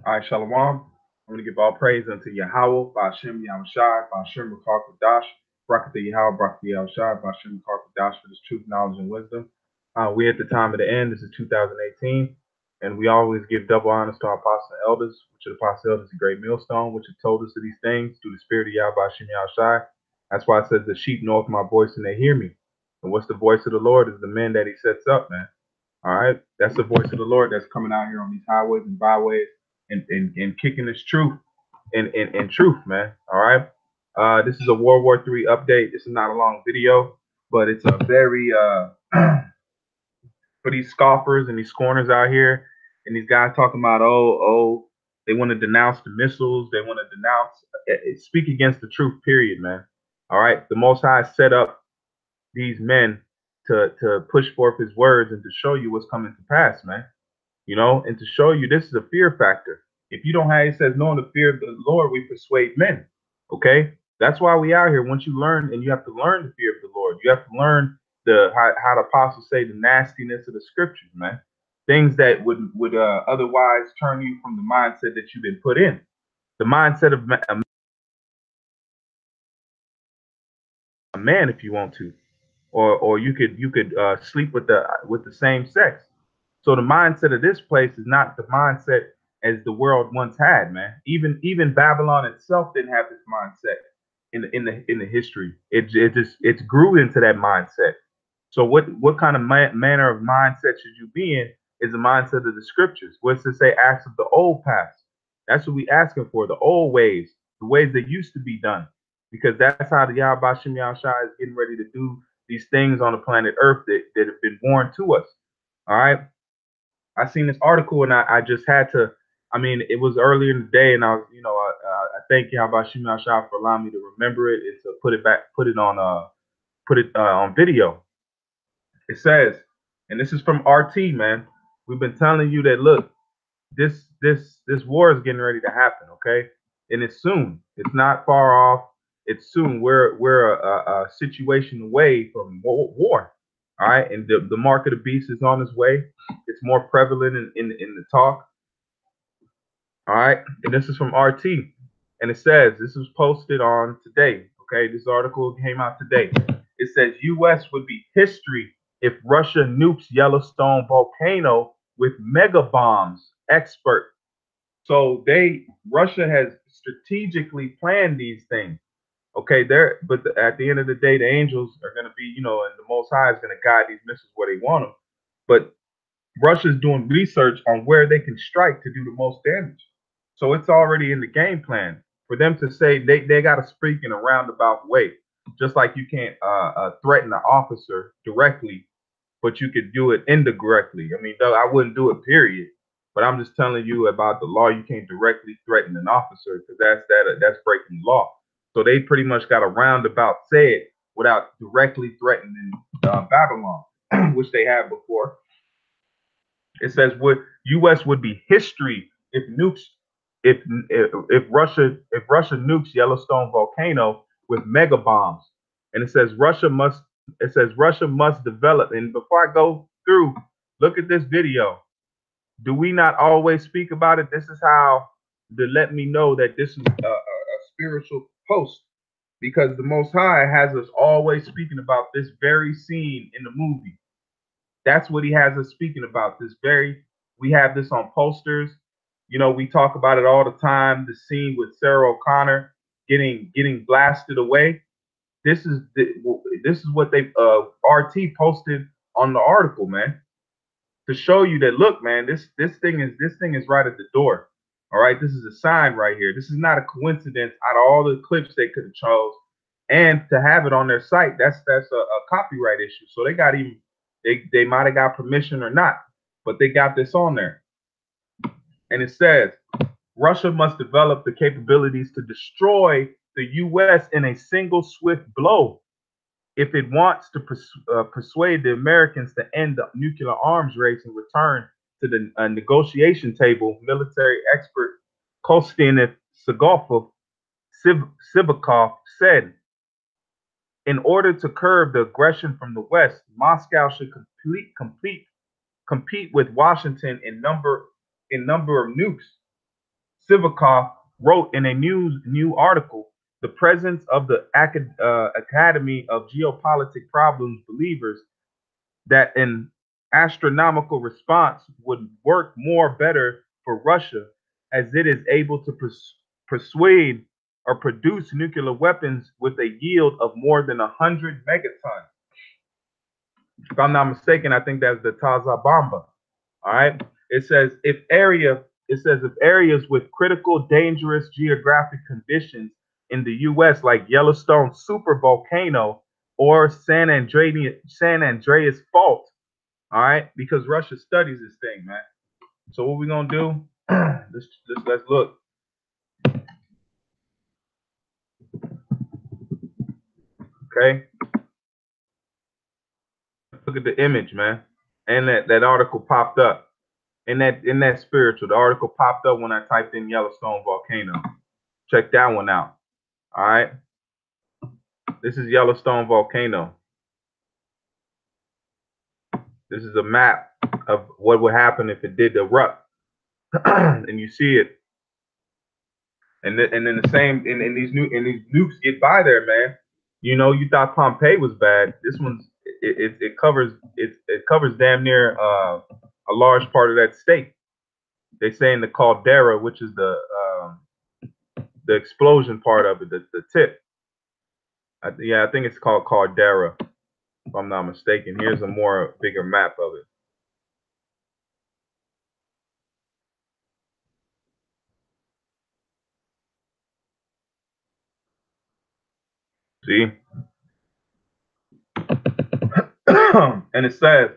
All right, Shalom. I'm going to give all praise unto Yahweh, Ba'ashem Yahushai, Ba'ashem Rakar Kodash, Barakatah Yahweh, Barakatah Yahushai, Ba'ashem Rakar Kodash for this truth, knowledge, and wisdom. We at the time of the end. This is 2018, and we always give double honors to our apostles and elders, which are the apostles elders, the great millstone, which have told us of these things through the spirit of Yahweh, Ba'ashem Yahushai. That's why it says the sheep knoweth my voice and they hear me. And what's the voice of the Lord? Is the men that he sets up, man. All right, that's the voice of the Lord that's coming out here on these highways and byways and kicking this truth in truth, man. All right. This is a World War III update. This is not a long video, but it's a very for these scoffers and these scorners out here, and these guys talking about they want to denounce the missiles, they want to denounce speak against the truth, period, man. All right. The Most High set up these men to push forth his words and to show you what's coming to pass, man. You know, and to show you this is a fear factor. If you don't have, it says, knowing the fear of the Lord, we persuade men. Okay, that's why we out here. Once you learn, and you have to learn the fear of the Lord, you have to learn how the apostles say the nastiness of the scriptures, man. Things that would otherwise turn you from the mindset that you've been put in, the mindset of a man, if you want to, or you could sleep with the same sex. So the mindset of this place is not the mindset as the world once had, man. Even Babylon itself didn't have this mindset in the history. It grew into that mindset. So what kind of manner of mindset should you be in is the mindset of the scriptures. What's to say? Acts of the old past. That's what we asking for. The old ways, the ways that used to be done, because that's how the Yahweh Ba'ashem Yahushai is getting ready to do these things on the planet Earth that have been born to us. All right. I seen this article and I just had to. I mean, it was earlier in the day, and I was, I thank Yahweh Ba'ashem Yahushai for allowing me to remember it and to put it on video. It says, and this is from RT, man. We've been telling you that, look, this war is getting ready to happen, okay? And it's soon. It's not far off. It's soon. We're a situation away from war. All right, and the mark of the beast is on its way. It's more prevalent in the talk. All right, and this is from RT, and it says this was posted on today. Okay, this article came out today. It says U.S. would be history if Russia nukes Yellowstone volcano with mega bombs. Expert. So Russia has strategically planned these things. Okay, but at the end of the day, the angels are going to be, and the Most High is going to guide these missiles where they want them. But Russia's doing research on where they can strike to do the most damage. So it's already in the game plan for them to say they got to speak in a roundabout way. Just like you can't threaten an officer directly, but you could do it indirectly. I mean, though I wouldn't do it, period. But I'm just telling you about the law. You can't directly threaten an officer because that's breaking the law. So they pretty much got a roundabout say it without directly threatening Babylon, which they have before. It says U.S. would be history if Russia nukes Yellowstone volcano with mega bombs. And it says Russia must develop. And before I go through, look at this video. Do we not always speak about it? This is how to let me know that this is a spiritual post, because the Most High has us always speaking about this very scene in the movie. That's what he has us speaking about. We have this on posters. We talk about it all the time. The scene with Sarah O'Connor getting blasted away. This is what they RT posted on the article, man, to show you that, look, man, this thing is right at the door. All right, this is a sign right here. This is not a coincidence. Out of all the clips they could have chose, and to have it on their site, that's a copyright issue. So they might have got permission or not, but they got this on there. And it says Russia must develop the capabilities to destroy the U.S. in a single swift blow if it wants to persuade the Americans to end the nuclear arms race and return to the negotiation table. Military expert Konstantin Sibakov said, in order to curb the aggression from the West, Moscow should compete with Washington in number of nukes. Sivakov wrote in a new article, the presence of the Academy of Geopolitical Problems believers that an astronomical response would work more better for Russia as it is able to persuade or produce nuclear weapons with a yield of more than 100 megatons. If I'm not mistaken, I think that's the Taza Bomba. All right. It says if areas with critical dangerous geographic conditions in the US like Yellowstone supervolcano or San Andreas fault, all right, because Russia studies this thing, man. So what we gonna do? Let's look. Okay. Look at the image, man. And that article popped up. In that spiritual, the article popped up when I typed in Yellowstone volcano. Check that one out. All right. This is Yellowstone volcano. This is a map of what would happen if it did erupt. And you see it. And then the same in these nukes get by there, man. You know, you thought Pompeii was bad. This one's it covers damn near a large part of that state. They say in the caldera, which is the explosion part of it, the tip. I think it's called caldera, if I'm not mistaken. Here's a more bigger map of it. See? And it says,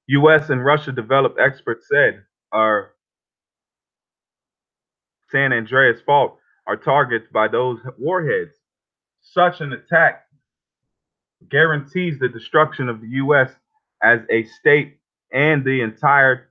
U.S. and Russia developed experts said our San Andreas fault are targets by those warheads. Such an attack guarantees the destruction of the U.S. as a state and the entire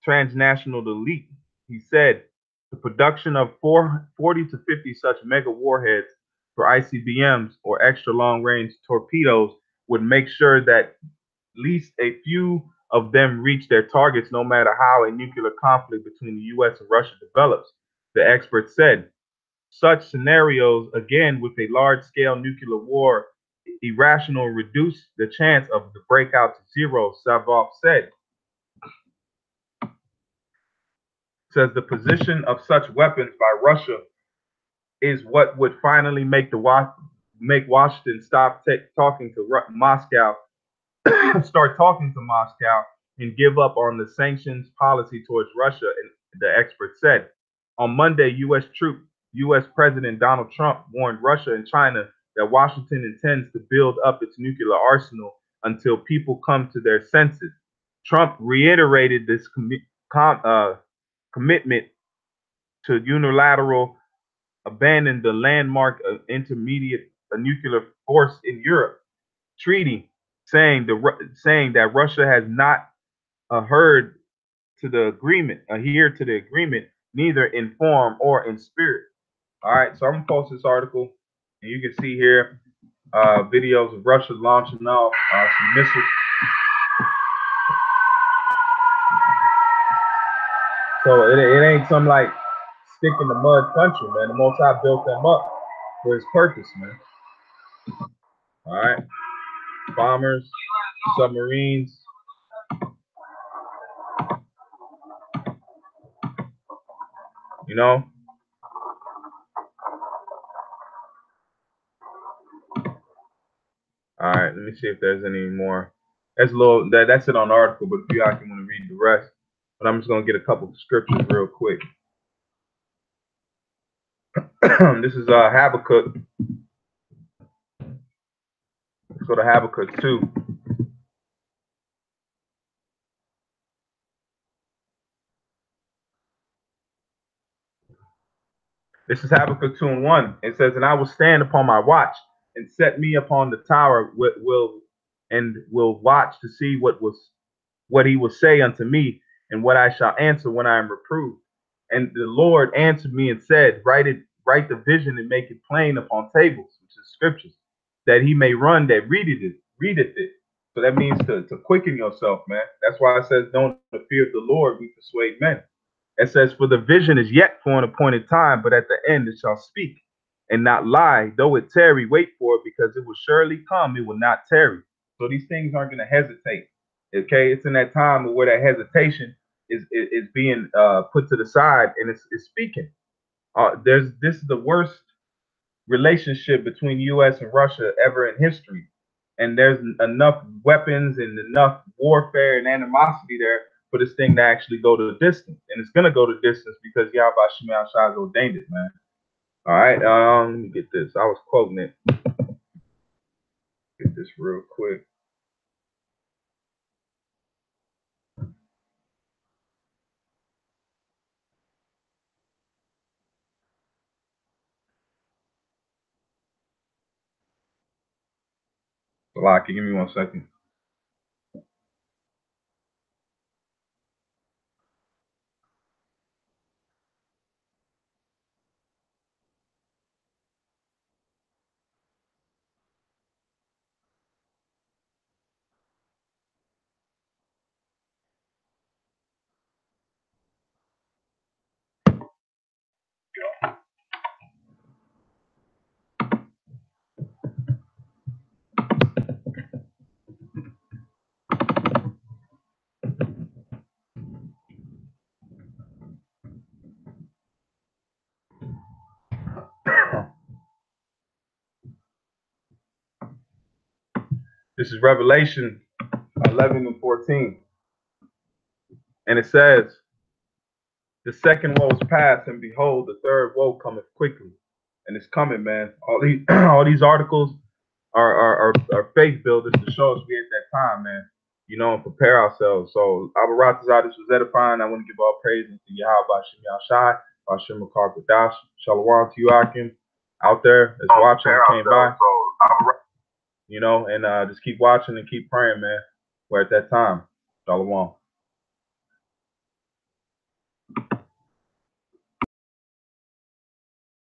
transnational elite. He said the production of 40 to 50 such mega warheads for ICBMs or extra long range torpedoes would make sure that at least a few of them reach their targets no matter how a nuclear conflict between the US and Russia develops, the expert said. Such scenarios, again with a large scale nuclear war, irrational reduce the chance of the breakout to zero, Savov said. Says the position of such weapons by Russia is what would finally make Washington stop talking to Moscow, start talking to Moscow, and give up on the sanctions policy towards Russia. And the expert said on Monday, U.S. President Donald Trump warned Russia and China that Washington intends to build up its nuclear arsenal until people come to their senses. Trump reiterated this commitment to unilateral abandon the landmark intermediate nuclear force in Europe treaty, saying that Russia has not adhered to the agreement, neither in form or in spirit. All right, so I'm gonna post this article, and you can see here videos of Russia launching off some missiles. So it ain't some like stick in the mud country, man. The Most High built them up for his purpose, man. All right. Bombers, submarines. You know? All right, let me see if there's any more. That's it on the article, but if you guys want to read the rest. But I'm just gonna get a couple of scriptures real quick. This is Habakkuk. Let's go to Habakkuk 2. This is Habakkuk 2 and 1. It says, "And I will stand upon my watch and set me upon the tower will watch to see what he will say unto me, and what I shall answer when I am reproved. And the Lord answered me and said, write the vision and make it plain upon tables," which is scriptures, "that he may run that readeth it." So that means to quicken yourself, man. That's why it says, "Don't fear the Lord, we persuade men." It says, "For the vision is yet for an appointed time, but at the end it shall speak and not lie. Though it tarry, wait for it, because it will surely come. It will not tarry." So these things aren't going to hesitate. Okay, it's in that time where that hesitation is being put to the side, and it's speaking. This is the worst relationship between U.S. and Russia ever in history, and there's enough weapons and enough warfare and animosity there for this thing to actually go to the distance, and it's gonna go to distance because Yahweh Shemel Shai has ordained it, man. All right, let me get this. I was quoting it. Get this real quick. Salaki, give me 1 second. This is Revelation 11 and 14, and it says, "The second woe is past, and behold, the third woe cometh quickly." And it's coming, man. All these all these articles are faith builders to show us we're at that time, man. You know, and prepare ourselves. So Abaratazah, this was edifying. I want to give all praises to Yahweh Shem Yahshai, Hashem Makar Kadash, Shalom to you, Akim, out there that's watching and came by. You know, and just keep watching and keep praying, man. We're at that time. Shalom.